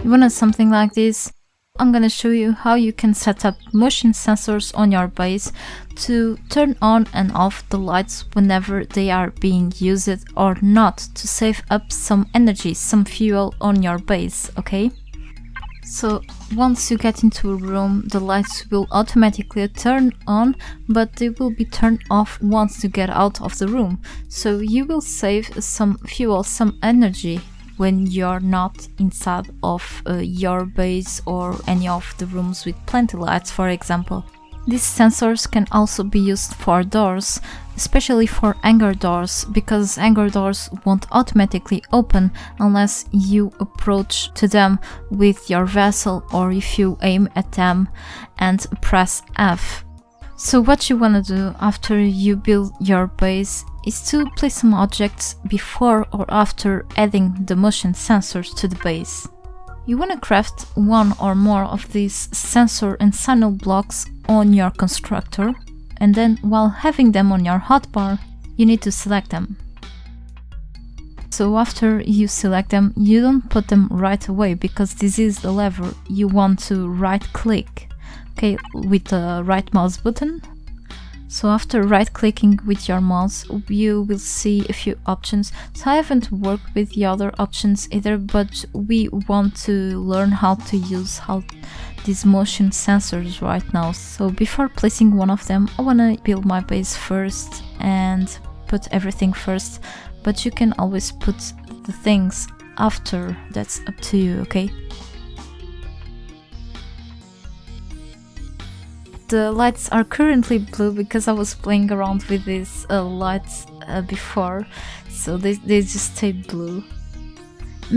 You want something like this? I'm gonna show you how you can set up motion sensors on your base to turn on and off the lights whenever they are being used or not, to save up some energy, some fuel on your base, okay? So once you get into a room, the lights will automatically turn on, but they will be turned off once you get out of the room. So you will save some fuel, some energy when you're not inside of your base or any of the rooms with plenty lights, for example. These sensors can also be used for doors, especially for hangar doors, because hangar doors won't automatically open unless you approach to them with your vessel or if you aim at them and press F. So what you want to do after you build your base is to place some objects before or after adding the motion sensors to the base. You want to craft one or more of these sensor and signal blocks on your constructor, and then while having them on your hotbar, you need to select them. So after you select them, you don't put them right away, because this is the lever you want to right click, okay, with the right mouse button. So after right clicking with your mouse, you will see a few options. So I haven't worked with the other options either, but we want to learn how to use these motion sensors right now. So before placing one of them, I want to build my base first and put everything first, but you can always put the things after. That's up to you, okay? The lights are currently blue because I was playing around with these lights before, so they just stay blue.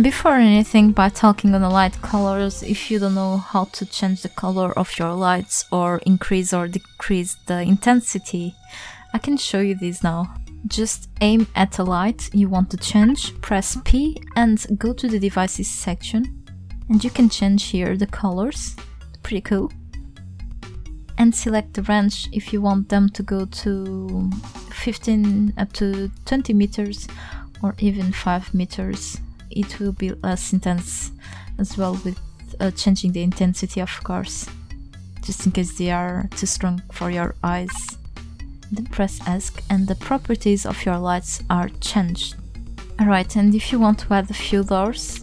Before anything, by talking on the light colors, if you don't know how to change the color of your lights or increase or decrease the intensity, I can show you this now. Just aim at a light you want to change, press P and go to the devices section, and you can change here the colors. Pretty cool. And select the range if you want them to go to 15 up to 20 meters or even 5 meters. It will be less intense as well with changing the intensity, of course, just in case they are too strong for your eyes. Then press ESC and the properties of your lights are changed. Alright, and if you want to add a few doors,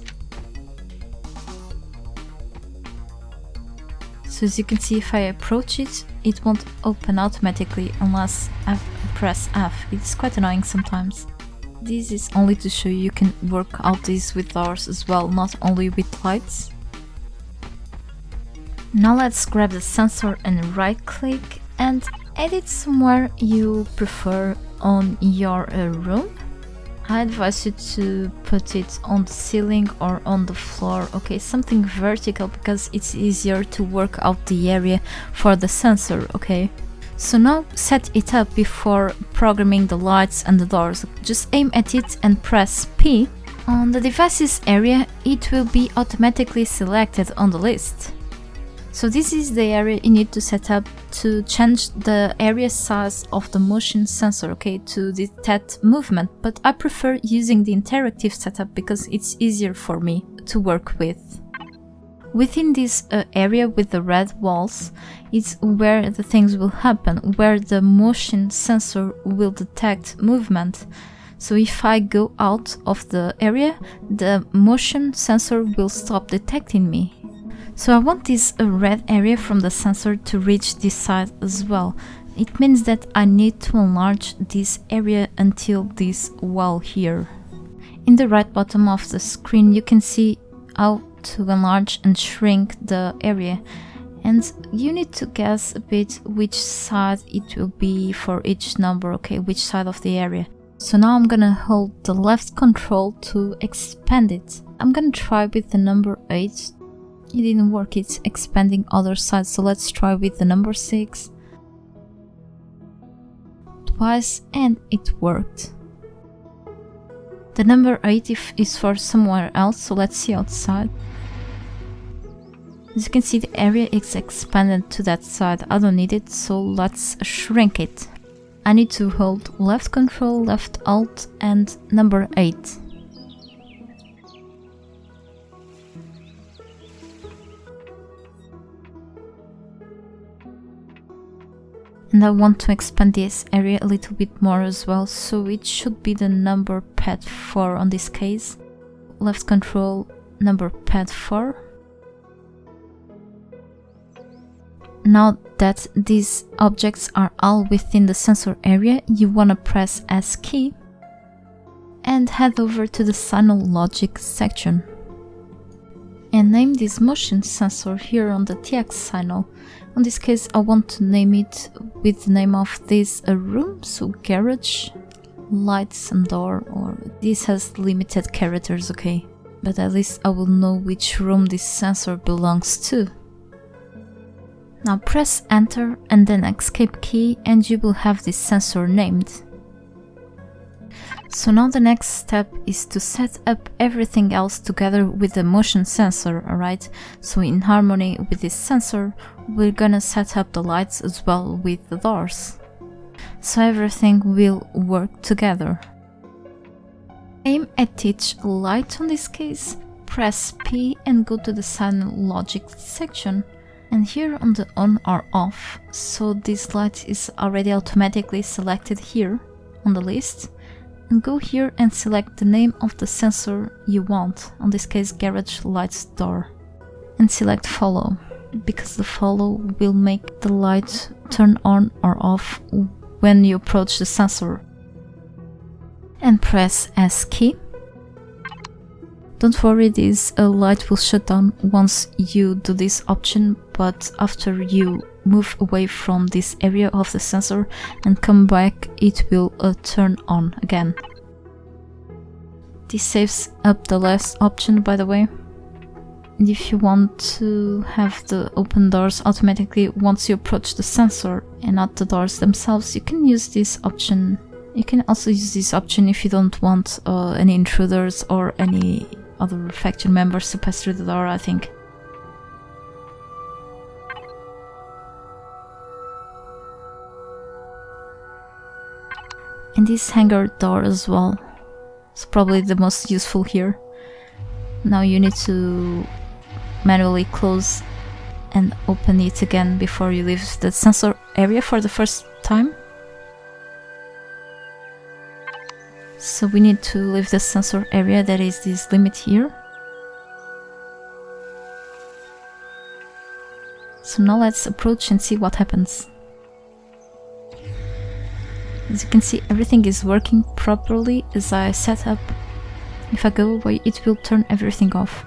so as you can see, if I approach it, it won't open automatically unless I press F. It's quite annoying sometimes. This is only to show you can work out this with doors as well, not only with lights. Now let's grab the sensor and right click and add it somewhere you prefer on your room. I advise you to put it on the ceiling or on the floor, okay, something vertical, because it's easier to work out the area for the sensor, okay? So now set it up before programming the lights and the doors. Just aim at it and press P. On the devices area, it will be automatically selected on the list. So this is the area you need to set up to change the area size of the motion sensor, okay, to detect movement, but I prefer using the interactive setup because it's easier for me to work with. Within this area with the red walls is where the things will happen, where the motion sensor will detect movement. So if I go out of the area, the motion sensor will stop detecting me. So I want this red area from the sensor to reach this side as well. It means that I need to enlarge this area until this wall here. In the right bottom of the screen you can see how to enlarge and shrink the area, and you need to guess a bit which side it will be for each number, okay, which side of the area. So now I'm gonna hold the left control to expand it. I'm gonna try with the number 8. It didn't work, it's expanding other sides, so let's try with the number 6. Twice, and it worked. The number 8 is for somewhere else, so let's see outside. As you can see, the area is expanded to that side. I don't need it, so let's shrink it. I need to hold left control, left alt, and number 8. And I want to expand this area a little bit more as well, so it should be the number pad 4 on this case. Left control, number pad 4. Now that these objects are all within the sensor area, you want to press S key and head over to the signal logic section. And name this motion sensor here on the TX signal. In this case, I want to name it with the name of this room, so garage, lights and door, or this has limited characters, okay. But at least I will know which room this sensor belongs to. Now press enter and then escape key and you will have this sensor named. So now the next step is to set up everything else together with the motion sensor, alright? So in harmony with this sensor, we're gonna set up the lights as well with the doors. So everything will work together. Aim at each light on this case, press P and go to the signal logic section. And here on the on or off, so this light is already automatically selected here on the list. And go here and select the name of the sensor you want, in this case garage lights door, and select follow, because the follow will make the light turn on or off when you approach the sensor. And press S key. Don't worry, this light will shut down once you do this option, but after you move away from this area of the sensor and come back, it will turn on again. This saves up the last option, by the way. And if you want to have the open doors automatically once you approach the sensor and not the doors themselves, you can use this option. You can also use this option if you don't want any intruders or any other faction members to pass through the door, I think. And this hangar door as well. It's probably the most useful here. Now you need to manually close and open it again before you leave the sensor area for the first time. So we need to leave the sensor area, that is this limit here. So now let's approach and see what happens. As you can see, everything is working properly as I set up. If I go away, it will turn everything off.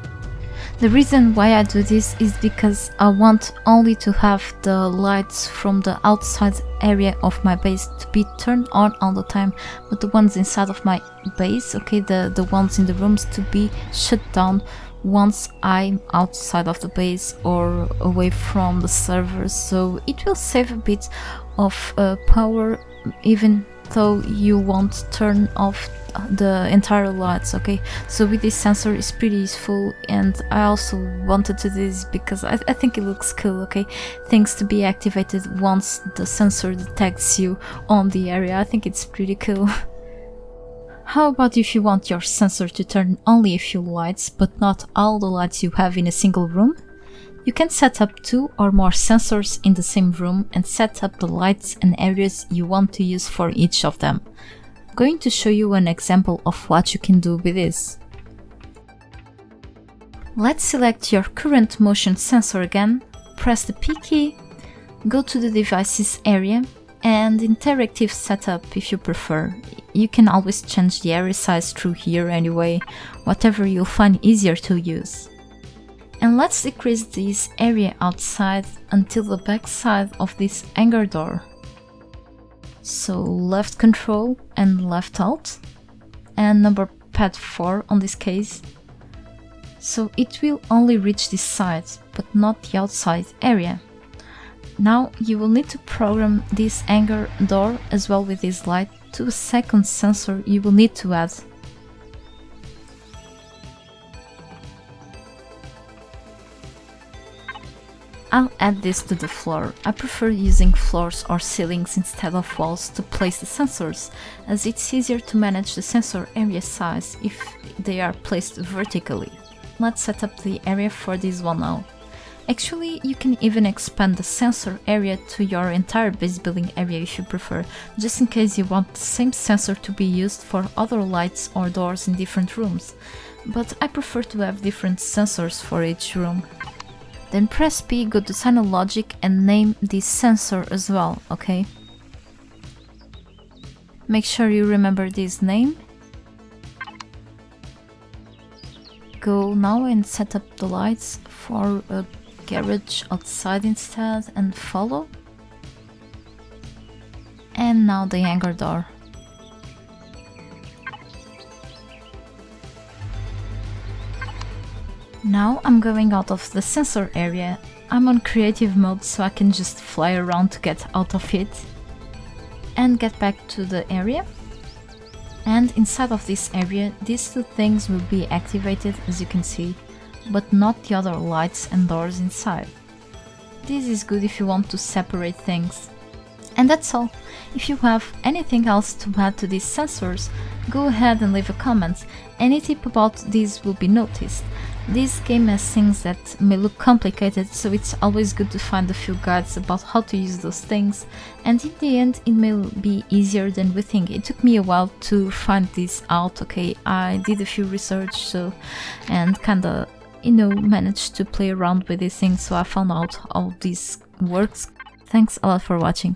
The reason why I do this is because I want only to have the lights from the outside area of my base to be turned on all the time, but the ones inside of my base, okay, the ones in the rooms, to be shut down once I'm outside of the base or away from the servers. So it will save a bit of power, even though you won't turn off the entire lights, okay? So with this sensor it's pretty useful, and I also wanted to do this because I think it looks cool, okay? Things to be activated once the sensor detects you on the area. I think it's pretty cool. How about if you want your sensor to turn only a few lights, but not all the lights you have in a single room? You can set up 2 or more sensors in the same room and set up the lights and areas you want to use for each of them. I'm going to show you an example of what you can do with this. Let's select your current motion sensor again, press the P key, go to the devices area, and interactive setup if you prefer. You can always change the area size through here anyway, whatever you'll find easier to use. And let's decrease this area outside until the back side of this hangar door. So left control and left alt, and number pad 4 on this case. So it will only reach this side, but not the outside area. Now you will need to program this hangar door as well with this light to a second sensor you will need to add. I'll add this to the floor. I prefer using floors or ceilings instead of walls to place the sensors, as it's easier to manage the sensor area size if they are placed vertically. Let's set up the area for this one now. Actually, you can even expand the sensor area to your entire base building area if you prefer, just in case you want the same sensor to be used for other lights or doors in different rooms. But I prefer to have different sensors for each room. Then press P, go to Teknoaxe and name this sensor as well, okay? Make sure you remember this name. Go now and set up the lights for a garage outside instead and follow. And now the hangar door. Now I'm going out of the sensor area. I'm on creative mode so I can just fly around to get out of it and get back to the area. And inside of this area, these two things will be activated, as you can see, but not the other lights and doors inside. This is good if you want to separate things. And that's all. If you have anything else to add to these sensors, go ahead and leave a comment. Any tip about these will be noticed. This game has things that may look complicated, so it's always good to find a few guides about how to use those things, and in the end it may be easier than we think. It took me a while to find this out, okay? I did a few research and kinda, managed to play around with these things, so I found out how this works. Thanks a lot for watching.